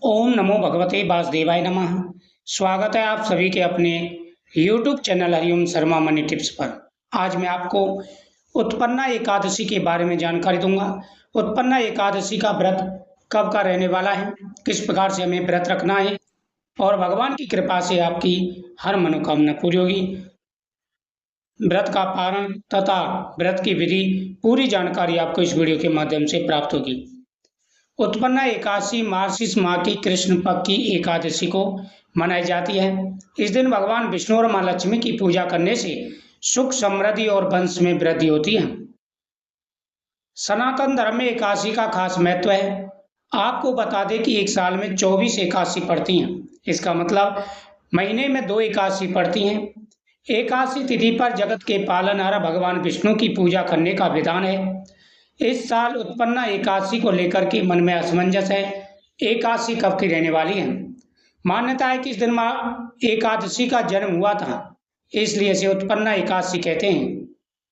ओम नमो भगवते वासुदेवाय नमः। स्वागत है आप सभी के अपने YouTube channel Hariom Sharma money tips पर। आज मैं आपको उत्पन्ना एकादशी के बारे में जानकारी दूंगा। उत्पन्ना एकादशी का व्रत कब का रहने वाला है, किस प्रकार से हमें व्रत रखना है और भगवान की कृपा से आपकी हर मनोकामना पूरी होगी। व्रत का पारण तथा व्रत की विधि पूरी जानकारी आपको इस वीडियो के माध्यम से प्राप्त होगी। उत्पन्ना एकादशी मार्गशीर्ष माह की कृष्ण पक्ष की एकादशी को मनाई जाती है। इस दिन भगवान विष्णु और माँ लक्ष्मी की पूजा करने से सुख समृद्धि और वंश में वृद्धि होती है। सनातन धर्म में एकादशी का खास महत्व है। आपको बता दें कि एक साल में 24 एकादशी पड़ती हैं। इसका मतलब महीने में 2 एकादशी पड़ती हैं। एकादशी तिथि पर जगत के पालनहार भगवान विष्णु की पूजा करने का विधान है। इस साल उत्पन्ना एकादशी को लेकर के मन में असमंजस है। एकादशी कब की रहने वाली है? मान्यता है कि इस दिन माँ एकादशी का जन्म हुआ था, इसलिए इसे उत्पन्ना एकादशी कहते हैं।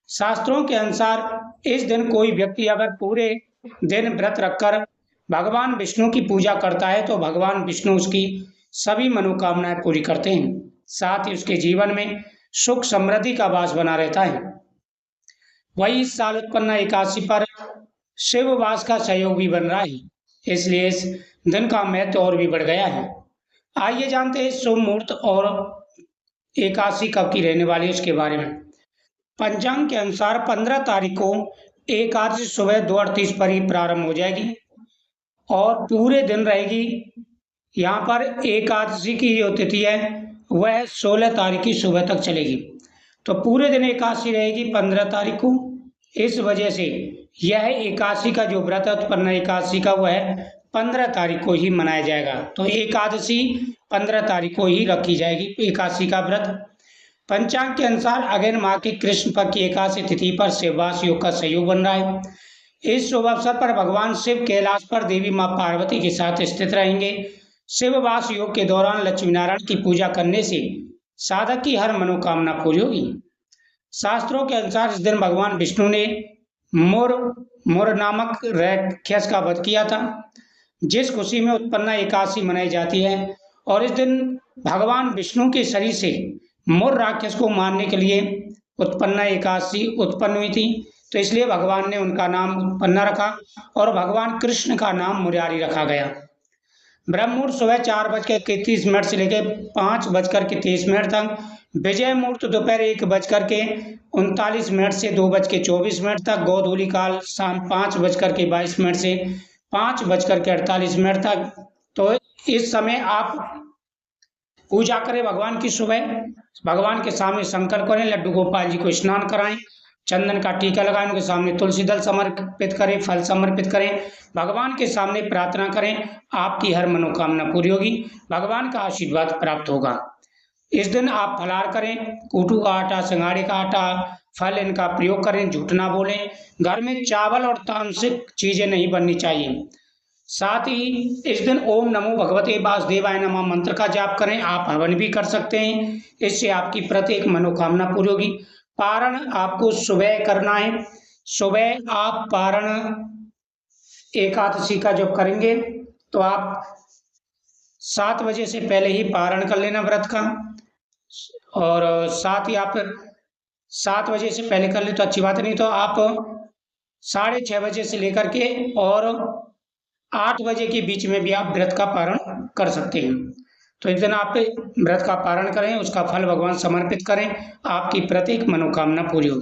शास्त्रों के अनुसार इस दिन कोई व्यक्ति अगर पूरे दिन व्रत रखकर भगवान विष्णु की पूजा करता है तो भगवान विष्णु उसकी सभी मनोकामनाएं पूरी करते हैं। साथ ही उसके जीवन में सुख समृद्धि का वास बना रहता है। वही इस साल उत्पन्ना एकादशी पर शिव वास का सहयोग भी बन रहा है, इसलिए इस दिन का महत्व और भी बढ़ गया है। आइए जानते हैं शुभ मुहूर्त और एकादशी कब की रहने वाली है उसके बारे में। पंचांग के अनुसार 15 तारीख को एकादशी सुबह 2:38 पर ही प्रारंभ हो जाएगी और पूरे दिन रहेगी। यहाँ पर एकादशी की जो तिथि है वह 16 तारीख की सुबह तक चलेगी, तो पूरे दिन एकादशी रहेगी 15 तारीख को। इस वजह से यह एकादशी का जो व्रत है उत्पन्ना एकादशी का वह 15 तारीख को ही मनाया जाएगा। तो एकादशी 15 तारीख को ही रखी जाएगी एकादशी का व्रत। पंचांग के अनुसार अगहन माह की कृष्ण पक्ष की एकादशी तिथि पर शिववास योग का सहयोग बन रहा है। इस शुभ अवसर पर भगवान शिव कैलाश पर देवी माँ पार्वती के साथ स्थित रहेंगे। शिववास योग के दौरान लक्ष्मी नारायण की पूजा करने से साधक की हर मनोकामना पूरी होगी। शास्त्रों के अनुसार इस दिन भगवान विष्णु ने मोर नामक राक्षस का वध किया था, जिस खुशी में उत्पन्ना एकादशी मनाई जाती है। और इस दिन भगवान विष्णु के शरीर से मोर राक्षस को मारने के लिए उत्पन्ना एकादशी उत्पन्न हुई थी, तो इसलिए भगवान ने उनका नाम उत्पन्ना रखा और भगवान कृष्ण का नाम मुरारी रखा गया। ब्रह्म मुहूर्त सुबह 4:31 से लेकर 5:23 तक, विजय मुहूर्त दोपहर 1:39 से 2:24 तक, गोधूली काल शाम 5:22 से 5:48 तक। तो इस समय आप पूजा करें भगवान की। सुबह भगवान के सामने शंकर करें, लड्डू गोपाल जी को स्नान कराएं, चंदन का टीका लगाएं, उनके सामने तुलसी दल समर्पित करें, फल समर्पित करें, भगवान के सामने प्रार्थना करें। आपकी हर मनोकामना पूरी होगी, भगवान का आशीर्वाद प्राप्त होगा। इस दिन आप फलाहार करें, कूटू का आटा, सिंघाड़े का आटा, फल इनका प्रयोग करें, झूठ ना बोलें। घर में चावल और तामसिक चीजें नहीं बननी चाहिए। साथ ही इस दिन ओम नमो भगवते वासुदेवाय नमः मंत्र का जाप करें। आप हवन भी कर सकते हैं, इससे आपकी प्रत्येक मनोकामना पूरी होगी। पारण आपको सुबह करना है। सुबह आप पारण एकादशी का जब करेंगे तो आप 7 बजे से पहले ही पारण कर लेना व्रत का, और साथ ही आप 7 बजे से पहले कर ले तो अच्छी बात, नहीं तो आप 6:30 बजे से लेकर के और 8 बजे के बीच में भी आप व्रत का पारण कर सकते हैं। तो इस दिन आप व्रत का पारण करें, उसका फल भगवान समर्पित करें, आपकी प्रत्येक मनोकामना पूरी होगी।